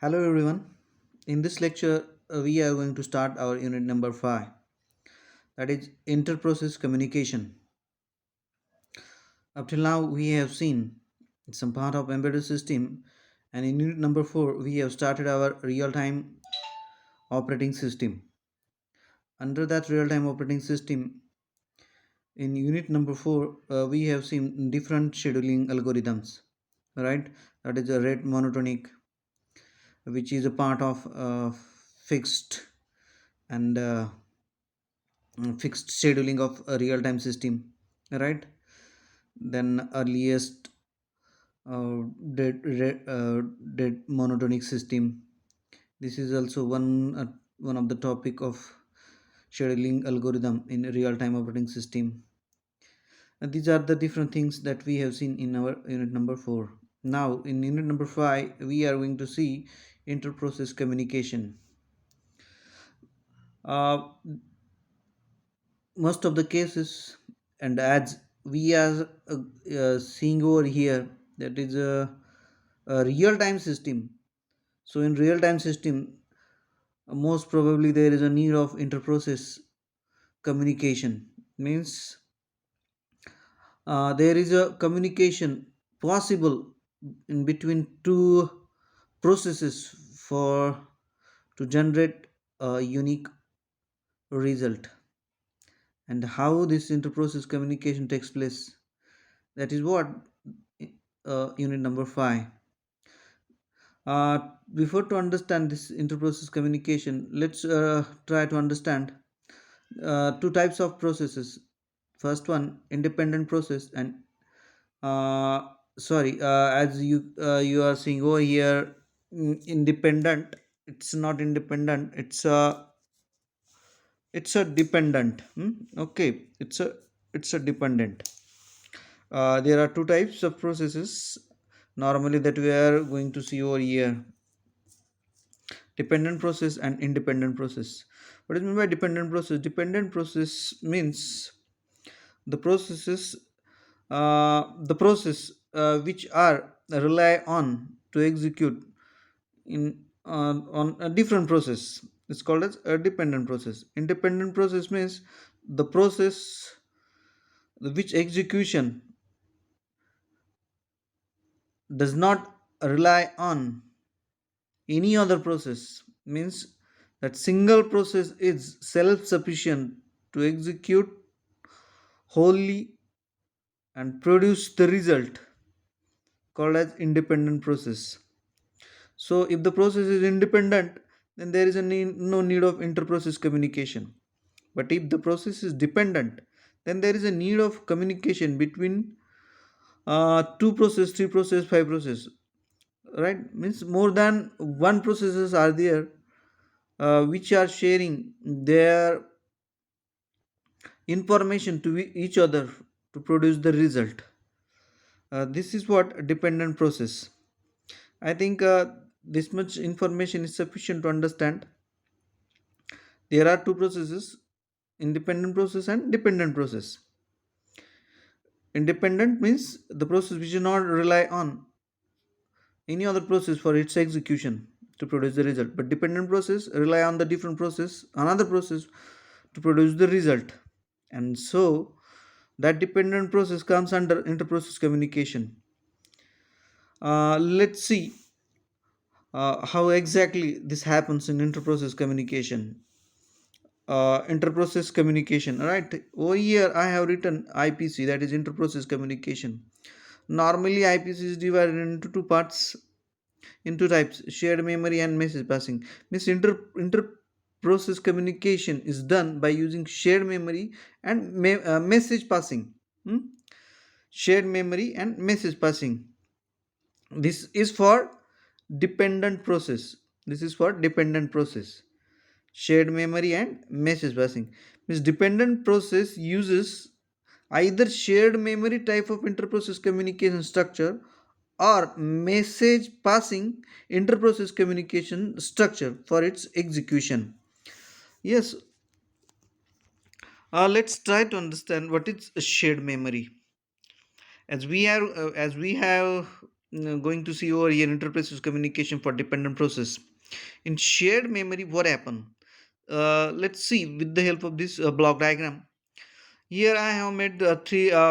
Hello everyone. In this lecture, we are going to start our unit number 5, that is interprocess communication. Up till now, we have seen some part of embedded system, and in unit number 4, we have started our real-time operating system. Under that real-time operating system, in unit number 4, we have seen different scheduling algorithms, right? That is a rate monotonic, which is a part of fixed and fixed scheduling of a real-time system, right? Then earliest uh, dead monotonic system. This is also one of the topic of scheduling algorithm in a real-time operating system. And these are the different things that we have seen in our unit number 4. Now in unit number 5, we are going to see interprocess communication. uh, Most of the cases, and as we are seeing over here, that is a real time system. So in real time system, most probably there is a need of interprocess communication. Means there is a communication possible in between two processes for to generate a unique result. And how this interprocess communication takes place, that is what unit number 5. Before to understand this interprocess communication, let's try to understand two types of processes. First one, independent process, and as you are seeing over here, independent. It's not independent. It's a dependent. Okay, it's a dependent. There are two types of processes normally that we are going to see over here: dependent process and independent process. What is meant by dependent process? Dependent process means the processes, the process which are rely on to execute in on a different process. It's called as a dependent process. Independent process means the process which execution does not rely on any other process. Means that single process is self sufficient to execute wholly and produce the result, called as independent process. So if the process is independent, then there is no need of interprocess communication. But if the process is dependent, then there is a need of communication between two process, three process, five process, right? Means more than one processes are there, which are sharing their information to each other to produce the result. This is what dependent process. I think this much information is sufficient to understand. There are two processes: independent process and dependent process. Independent means the process which does not rely on any other process for its execution to produce the result, but dependent process rely on the different process, another process, to produce the result. And so that dependent process comes under interprocess communication. Let's see how exactly this happens in interprocess communication. Interprocess communication, right? Over here I have written IPC, that is interprocess communication. Normally IPC is divided into two parts, in two types: shared memory and message passing. Means inter process communication is done by using shared memory and message passing. Hmm? Shared memory and message passing. This is for dependent process. This is for dependent process. Shared memory and message passing. Means dependent process uses either shared memory type of interprocess communication structure or message passing interprocess communication structure for its execution. Yes, let's try to understand what is a shared memory. As we have going to see over here interprocess communication for dependent process. In shared memory, what happened? Let's see with the help of this block diagram. Here I have made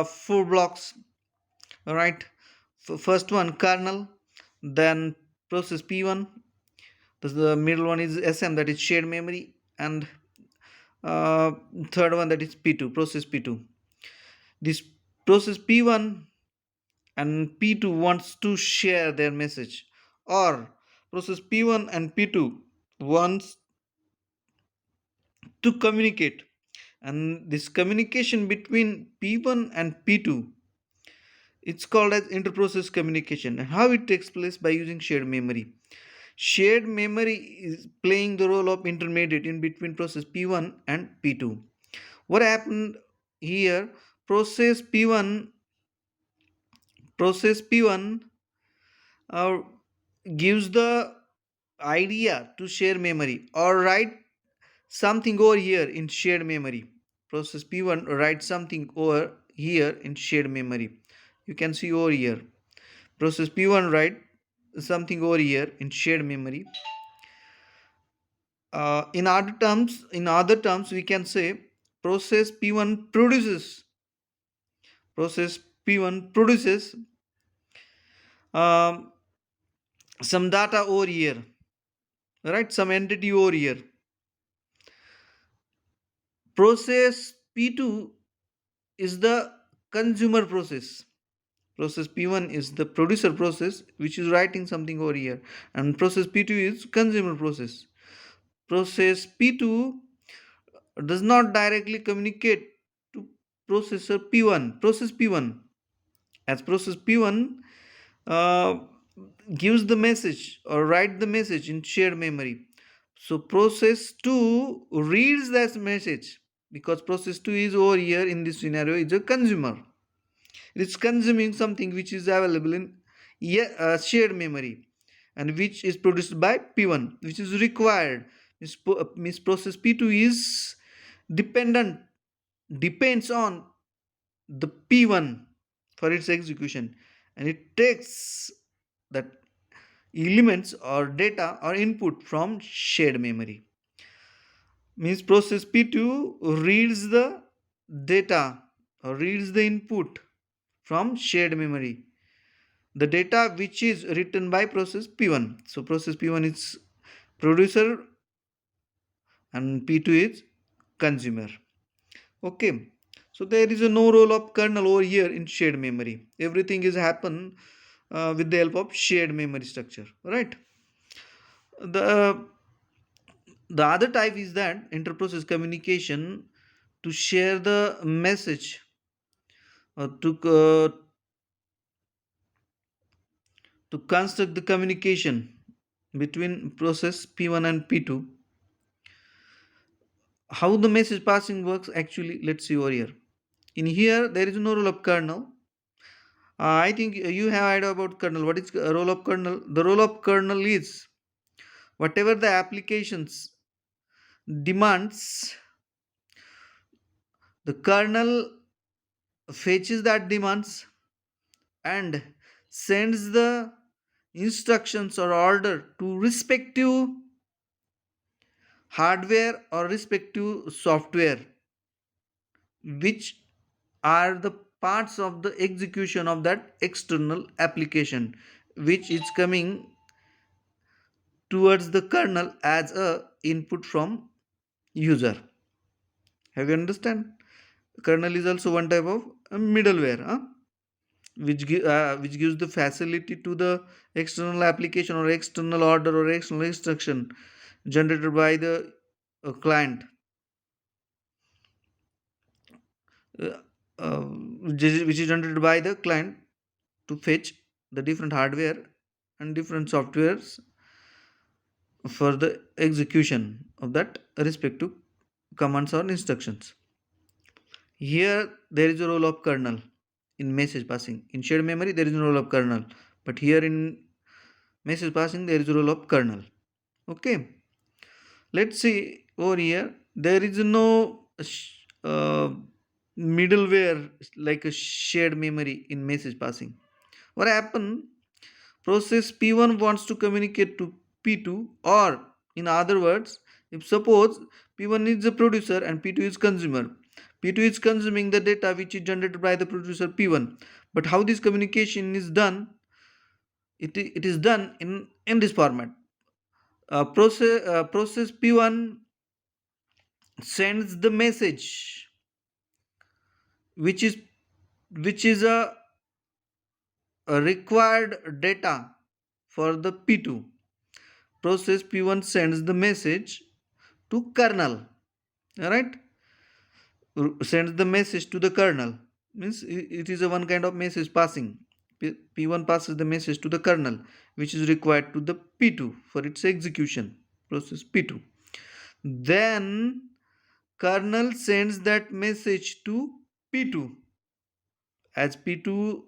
four blocks. All right. First one kernel, then process P1. The middle one is SM, that is shared memory, and uh, third one, that is P2, process P2. This process P1 and P2 wants to share their message, or process P1 and P2 wants to communicate, and this communication between P1 and P2, it's called as interprocess communication. And how it takes place? By using shared memory. Shared memory is playing the role of intermediate in between process P1 and P2. What happened here? Process P1 process P1 uh, gives the idea to share memory or write something over here in shared memory. Process P1 writes something over here in shared memory. You can see over here. Process P1 write something over here in shared memory. In other terms, we can say process P1 produces process P1 produces um, some data over here, right? Some entity over here. Process P2 is the consumer process. Process P1 is the producer process which is writing something over here, and process P2 is consumer process. Process P2 does not directly communicate to processor P1, process P1, as process P1 uh, gives the message or write the message in shared memory. So process 2 reads that message, because process 2 is over here in this scenario is a consumer. It is consuming something which is available in shared memory, and which is produced by P1, which is required. Means process P2 is dependent depends on the P1 for its execution, and it takes that elements or data or input from shared memory. Means process P2 reads the data or reads the input from shared memory, the data which is written by process P1. So process P1 is producer and P2 is consumer. Okay. So there is a no role of kernel over here in shared memory. Everything is happen with the help of shared memory structure, right? The the other type is that interprocess communication to share the message to construct the communication between process P1 and P2. How the message passing works actually, let's see over here. In here there is no role of kernel. I think you have idea about kernel. What is role of kernel? The role of kernel is whatever the applications demands, the kernel fetches that demands and sends the instructions or order to respective hardware or respective software, which are the parts of the execution of that external application, which is coming towards the kernel as a input from user. Have you understand? Kernel is also one type of middleware, which gives the facility to the external application or external order or external instruction generated by the client, uh, which is generated by the client to fetch the different hardware and different softwares for the execution of that respective commands or instructions. Here there is a role of kernel in message passing. In shared memory there is no role of kernel, but here in message passing there is a role of kernel. Okay, let's see over here. There is no middleware like a shared memory in message passing. What happened? Process P1 wants to communicate to P2, or in other words, if suppose P1 is the producer and P2 is consumer. P2 is consuming the data which is generated by the producer P1. But how this communication is done? It is done in this format. Process P1 sends the message which is a required data for the P2. Process P1 sends the message to kernel. All right, sends the message to the kernel, means it is a one kind of message passing. P1 passes the message to the kernel which is required to the P2 for its execution, process P2. Then kernel sends that message to P2. As P2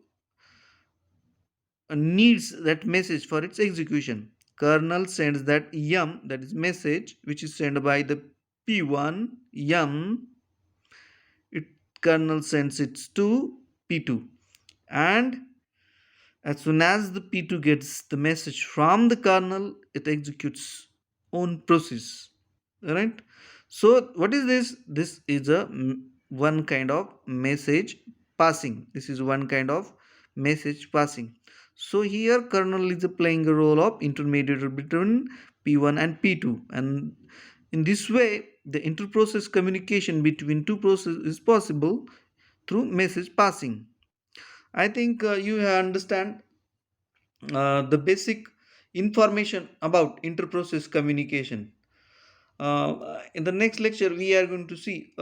needs that message for its execution, kernel sends that yum, that is message which is sent by the P1 yum, it kernel sends it to P2, and as soon as the P2 gets the message from the kernel, it executes own process. Right? So what is this? This is a one kind of message passing. This is one kind of message passing. So here kernel is playing a role of intermediary between P1 and P2, and in this way the interprocess communication between two processes is possible through message passing. I think you understand the basic information about interprocess communication. In the next lecture, we are going to see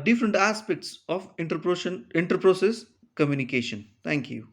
different aspects of interprocess communication. Thank you.